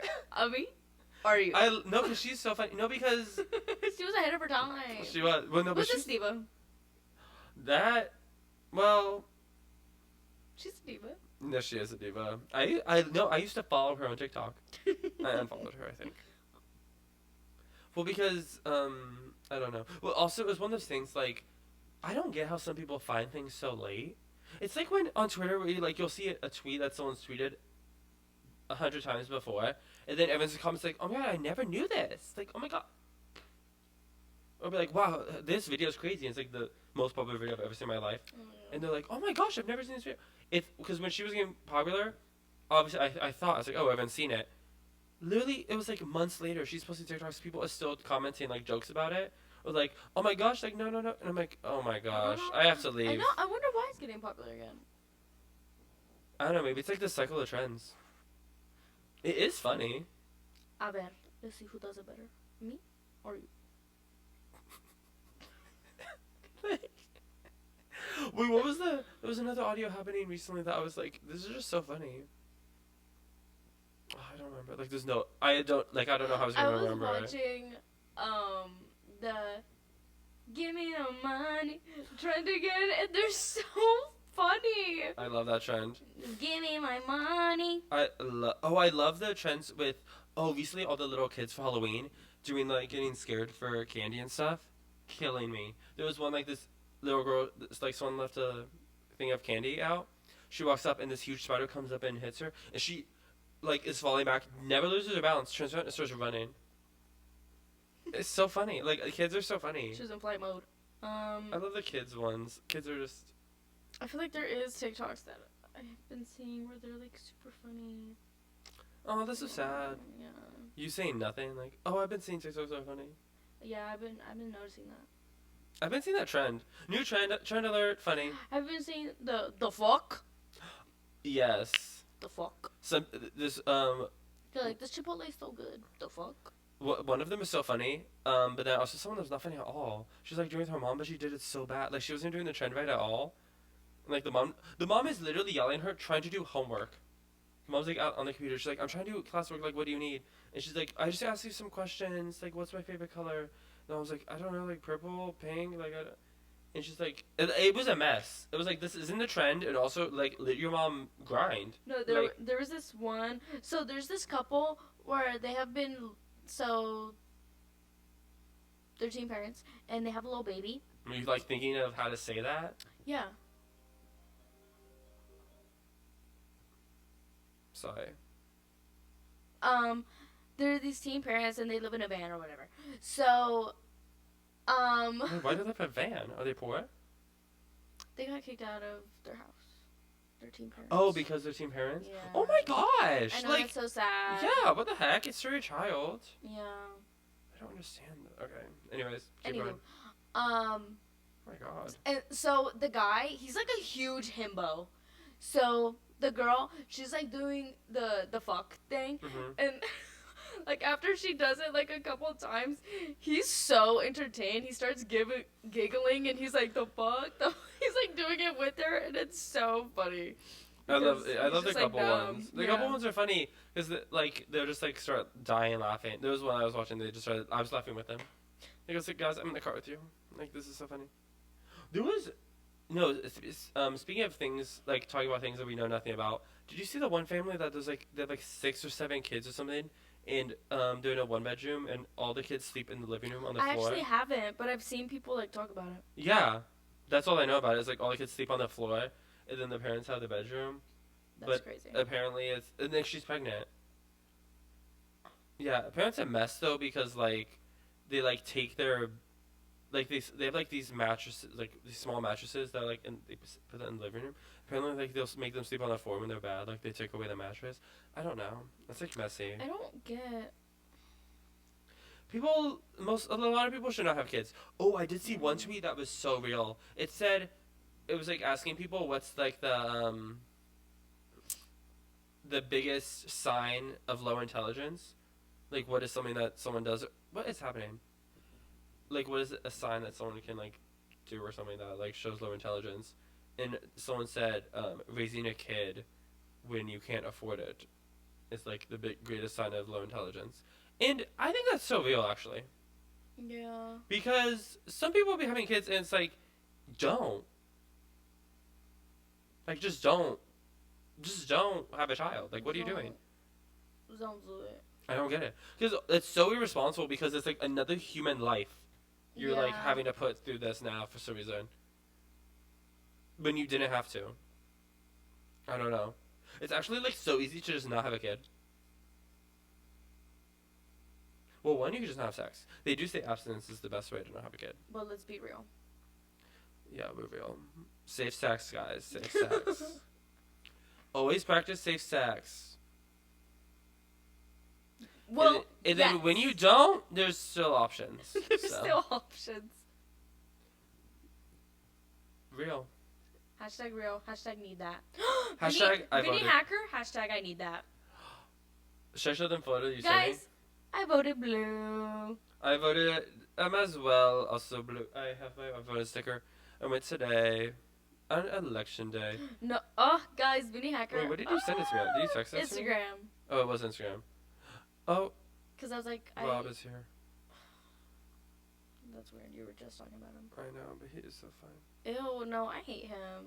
Me or you? No, because she's so funny. No, because She was ahead of her time. she was. Well, no, but What's she's this diva? that. Well, She's a diva. no, she is a diva. I used to follow her on TikTok. I unfollowed her, I think. Well, because I don't know. Well, also it was one of those things like I don't get how some people find things so late. It's like when on Twitter, where you'll see a tweet that someone's tweeted 100 times before, and then everyone's in the comments like, "Oh my god, I never knew this!" Like, "Oh my god," or be like, "Wow, this video is crazy." And it's like the most popular video I've ever seen in my life, and they're like, "Oh my gosh, I've never seen this video." Because when she was getting popular, obviously I thought I was like, "Oh, I haven't seen it." Literally, it was like months later. She's posting TikToks. People are still commenting like jokes about it. Or like, "Oh my gosh!" Like, no, and I'm like, "Oh my gosh, I have to leave." I know. I wonder why it's getting popular again. I don't know. Maybe it's like the cycle of trends. It is funny. A ver, let's see who does it better, me or you. Wait, what was the? There was another audio happening recently that I was like, "This is just so funny." Oh, I don't remember. Like, there's no. I don't know how I was gonna remember. I was watching, the "Give Me the Money," trying to get it, and they're so funny. I love that trend. Give me my money. I love the trends with recently all the little kids for Halloween doing like getting scared for candy and stuff, killing me. There was one like this little girl, like someone left a thing of candy out. She walks up and this huge spider comes up and hits her, and she like is falling back, never loses her balance, turns around and starts running. It's so funny. Like, the kids are so funny. She's in flight mode. I love the kids ones. Kids are just. I feel like there is TikToks that I've been seeing where they're like super funny. Oh, this is sad. Yeah. You saying nothing? Like, oh, I've been seeing TikToks that are funny. Yeah, I've been noticing that. I've been seeing that trend. New trend alert, funny. I've been seeing the fuck. Yes. The fuck. Some this They're like, this Chipotle is so good. The fuck. one of them is so funny. But then also someone that was not funny at all. She's like doing it with her mom, but she did it so bad. Like, she wasn't doing the trend right at all. And, like, the mom is literally yelling at her, trying to do homework. The mom's like out on the computer. She's like, "I'm trying to do classwork. Like, what do you need?" And she's like, "I just asked you some questions. Like, what's my favorite color?" And I was like, "I don't know, like purple, pink, like I don't." And she's like, it was a mess. It was like, this isn't the trend, and also, like, let your mom grind. No, there was this one. So there's this couple where they have been, so they're teen parents, and they have a little baby. Are you, like, thinking of how to say that? Yeah. Sorry. They're these teen parents, and they live in a van or whatever. So, Wait, why do they live in a van? Are they poor? they got kicked out of their house. They're teen parents. Oh, because they're teen parents? Yeah. Oh my gosh! I know, like, that's so sad. yeah, what the heck? It's for your child. Yeah. I don't understand that. Okay. Anyways, keep Anywho, going. Oh my god. and so the guy, he's like a huge himbo. So the girl, she's like doing the fuck thing, and like after she does it like a couple of times, he's so entertained. He starts giggling, and he's like, "The fuck?" He's like doing it with her, and it's so funny. I love the just, couple like, ones. The couple ones are funny because like they'll just like start dying laughing. There was one I was watching. They just started. I was laughing with them. He goes, like, "Guys, I'm in the car with you. Like, this is so funny." There was speaking of things like talking about things that we know nothing about. Did you see the one family that there's like they have like 6 or 7 kids or something, and they're in a 1-bedroom and all the kids sleep in the living room on the floor? I actually haven't, but I've seen people like talk about it. Yeah, that's all I know about it. Is like all the kids sleep on the floor, and then the parents have the bedroom. That's But crazy. apparently it's and then she's pregnant. Yeah, apparently it's a mess though because like they like take their like they have like these mattresses, like these small mattresses that like and they put that in the living room. Apparently like they'll make them sleep on the floor when they're bad. Like they take away the mattress. I don't know. That's like messy. I don't get. A lot of people should not have kids. Oh, I did see one tweet that was so real. It said, it was like asking people what's like the biggest sign of low intelligence. Like, what is something that someone does? What is happening? Like, what is a sign that someone can like do or something that like shows low intelligence? And someone said, raising a kid when you can't afford it is like the greatest sign of low intelligence. And I think that's so real, actually. Yeah. Because some people will be having kids and it's like, don't. Like, just don't have a child. Like, what are you doing? Don't do it. I don't get it. Because it's so irresponsible because it's like another human life you're like Yeah. having to put through this now for some reason. when you didn't have to. I don't know. It's actually like so easy to just not have a kid. Well, one, you can just not have sex. They do say abstinence is the best way to not have a kid. Well, let's be real. Yeah, we're real. Safe sex, guys. Safe sex. Always practice safe sex. Well, and then when you don't, there's still options. There's so. still options. Real. Hashtag real. Hashtag need that. Hashtag I Vinnie voted. Hacker. Hashtag I need that. Should I show them photo you sent me? Guys, I voted blue. I voted as well. Also blue. I have my voted sticker. I went today on election day. No. Oh, guys, Vinnie Hacker. Wait, what did you send it to me on? Did you text it to me? Instagram. Oh, it was Instagram. Oh, Because I was like, Rob is here. That's weird. You were just talking about him. I know, but he is so fine. Ew, no, I hate him.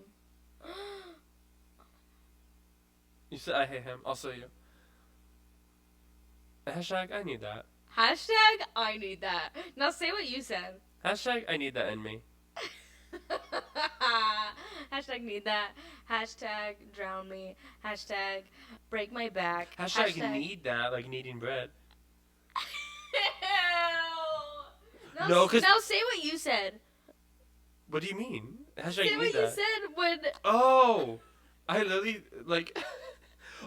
You said I hate him. Also you. Hashtag I need that. Hashtag I need that. Now say what you said. Hashtag I need that in me. Hashtag need that. Hashtag drown me. Hashtag break my back. Hashtag need that, like kneading bread. Ew. No, 'cause- now say what you said. What do you mean? Hashtag Say need what that. you said when. Oh, I literally like.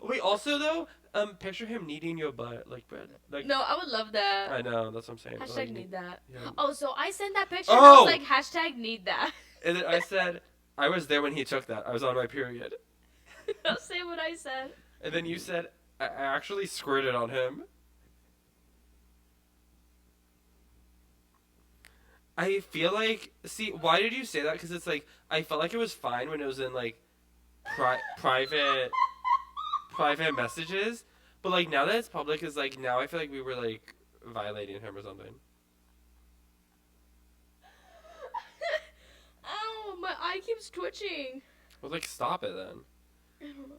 Wait. Also though, picture him kneading your butt like bread. Like. No, I would love that. I know. That's what I'm saying. Hashtag Like, need that. Yeah. Oh, so I sent that picture and I Oh! was like, hashtag need that. And then I said, I was there when he took that. I was on my period. Don't say what I said. And then you said, I actually squirted on him. I feel like, see, why did you say that? Because it's like, I felt like it was fine when it was in like private messages. But like now that it's public, is like, now I feel like we were like violating him or something. Ow, my eye keeps twitching. Well, like, stop it then. I don't know.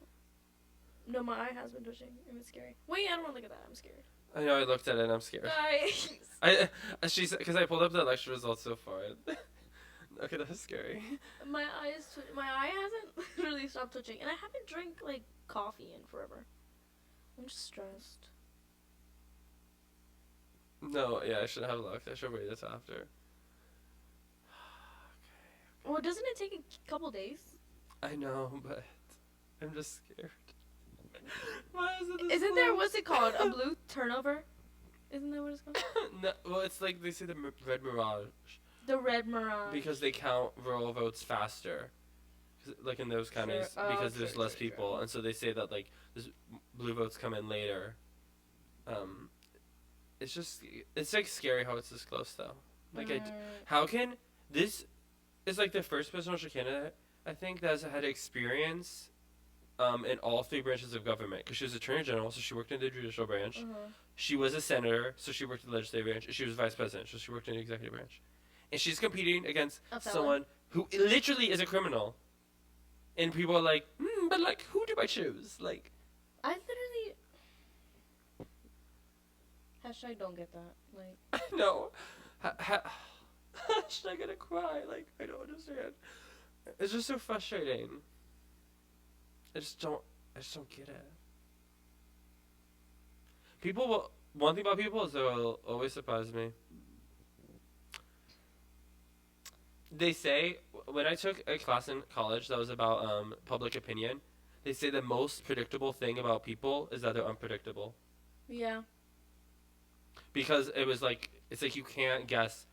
No, my eye has been twitching. It was scary. Wait, I don't want to look at that. I'm scared. I know, I looked at it and I'm scared. Guys. Because I pulled up the election results so far. Okay, that's scary. My eye hasn't really stopped twitching, and I haven't drank like coffee in forever. I'm just stressed. No, yeah, I should have looked. I should wait this after. Well, doesn't it take a couple days? I know, but I'm just scared. Why is it this Isn't there, close? what's it called? A blue turnover? Isn't that what it's called? No, well, it's like they say the red mirage The red mirage. because they count rural votes faster, like in those counties, Sure. Oh, because there's true, less true, people, true. and so they say that like this blue votes come in later. It's just it's like scary how it's this close though. Like how can this is like the first presidential candidate I think that has had experience in all three branches of government, because she was attorney general, so she worked in the judicial branch. She was a senator, so she worked in the legislative branch. And she was vice president, so she worked in the executive branch. And she's competing against A felon. someone who literally is a criminal. And people are like, but like, who do I choose? Like, I literally. Hashtag don't get that. Like. no. Should I gonna cry? Like, I don't understand. It's just so frustrating. I just don't get it. People will. One thing about people is they'll always surprise me. They say, when I took a class in college that was about public opinion, they say the most predictable thing about people is that they're unpredictable. Yeah. Because it was like, it's like you can't guess.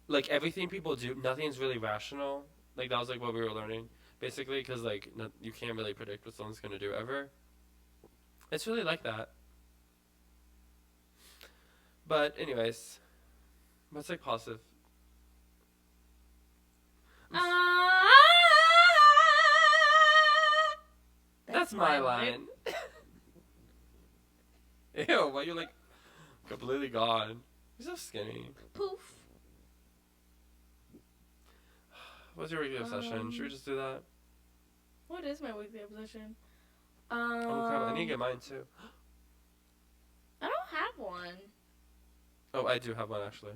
Like, everything people do, nothing's really rational. Like, that was like what we were learning, basically, because like, you can't really predict what someone's going to do ever. It's really like that. But anyways, what's like positive? That's my line. Ew, why you like completely gone? You're so skinny. Poof. What's your weekly obsession? Should we just do that? What is my weekly obsession? Oh crap, I need to get mine too. I don't have one. Oh, I do have one actually.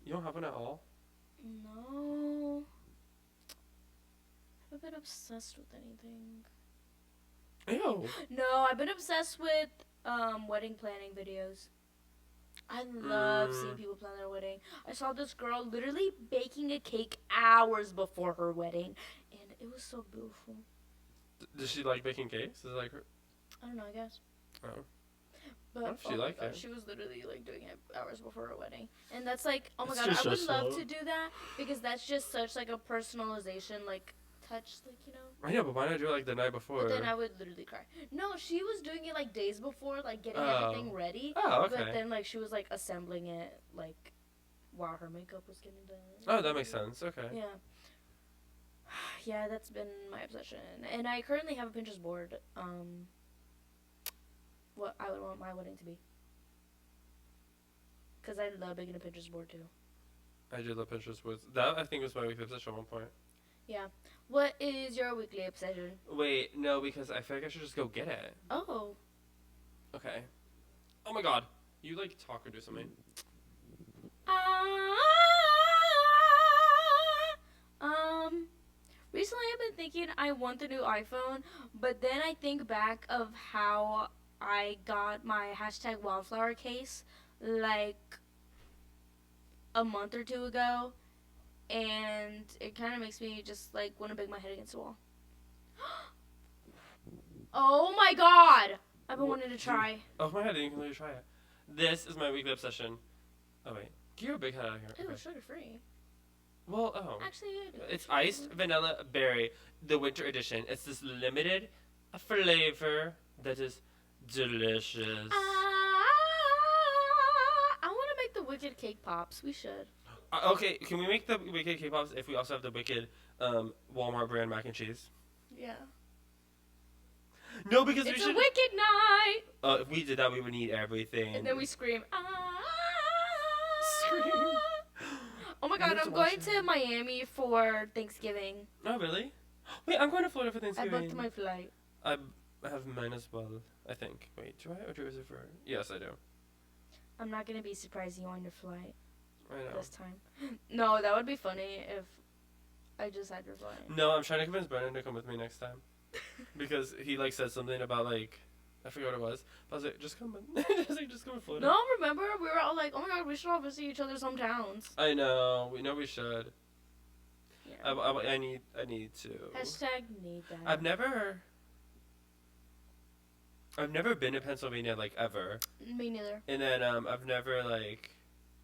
You don't have one at all? No. I've been obsessed with anything. Ew. No, I've been obsessed with wedding planning videos. I love seeing people plan their wedding. I saw this girl literally baking a cake hours before her wedding, and it was so beautiful. Does she like baking cakes? Is it like her? I don't know, I guess. Oh. But What if she liked it? she was literally like doing it hours before her wedding, and that's like, oh my It's god, just I would so love slow. to do that because that's just such like a personalization, like touch, like, you know. I know, but why not do it like the night before? But then I would literally cry. No, she was doing it like days before, like getting everything ready. Oh, okay. But then like she was like assembling it like while her makeup was getting done. Oh, that makes sense. Okay. Yeah. Yeah, that's been my obsession, and I currently have a Pinterest board. What I would want my wedding to be. Cause I love making a Pinterest board too. I did love Pinterest boards. That I think was my weekly obsession at one point. Yeah. What is your weekly obsession? Wait, no, because I feel like I should just go get it. Oh. Okay. Oh my god. You like talk or do something. Recently I've been thinking I want the new iPhone, but then I think back of how I got my hashtag wildflower case like a month or two ago, and it kind of makes me just like want to bang my head against the wall. Oh my god! I've been wanting to try. Oh my god, you can literally try it. This is my weekly obsession. Oh wait. Get your big head out of here. Ew, Okay. sugar free. Well, oh. Actually, I do. It's iced vanilla berry, the winter edition. It's this limited flavor that is delicious. I want to make the Wicked cake pops. We should. Okay, can we make the wicked K-pops if we also have the wicked Walmart brand mac and cheese? Yeah. No, because It's we a should. wicked night. If we did that, we would need everything. And then we scream. Scream. Oh my We god, have to I'm watch going it. to Miami for Thanksgiving. Oh really? Wait, I'm going to Florida for I Thanksgiving. booked my flight. I have mine as well. I think. Wait, do I or do is it for? Yes, I do. I'm not gonna be surprising you on your flight I know. this time. No, that would be funny if I just had your flight. No, I'm trying to convince Brennan to come with me next time because he like said something about like I forget what it was. But I was like, just come with. just come with Florida. No, remember we were all like, oh my god, we should all visit each other's hometowns. I know. We know we should. Yeah. I need to. Hashtag need that. I've never been to Pennsylvania like ever, Me neither. and then I've never like.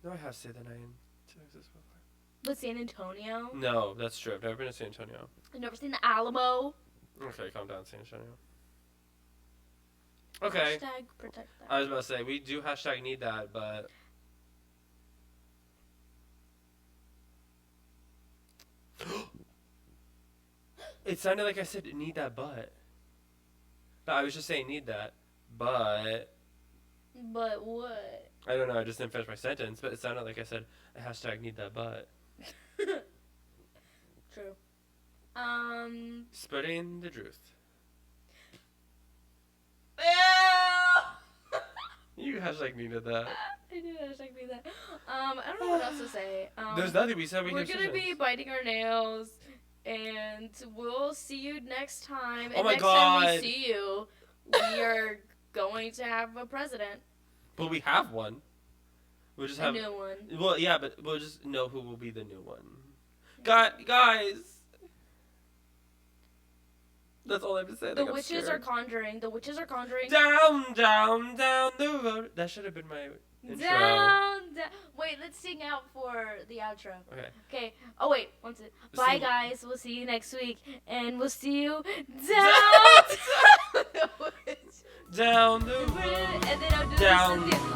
No, I have said that I am to Texas before. But San Antonio. No, that's true. I've never been to San Antonio. I've never seen the Alamo. Okay, calm down, San Antonio. Okay. Hashtag protect that. I was about to say we do hashtag need that, but it sounded like I said need that, but no, I was just saying need that, but But what? I don't know. I just didn't finish my sentence, but it sounded like I said a hashtag need that, but True. spreading the truth. You hashtag needed that. I did hashtag need that. I don't know what else to say. There's nothing we said. We're gonna be biting our nails, and we'll see you next time. Oh And my next time we God. see you, we are going to have a president, But we have one. We'll just a have. new one. Well, yeah, but we'll just know who will be the new one. Guys. That's all I have to say. I The think I'm witches scared. are conjuring. The witches are conjuring. Down, down, down the road. That should have been my intro. Down, down. Wait, let's sing out for the outro. Okay. Okay. Oh wait, one second. Bye Sing. guys. We'll see you next week, and we'll see you down. Down the road. And then I'll do Down. this at the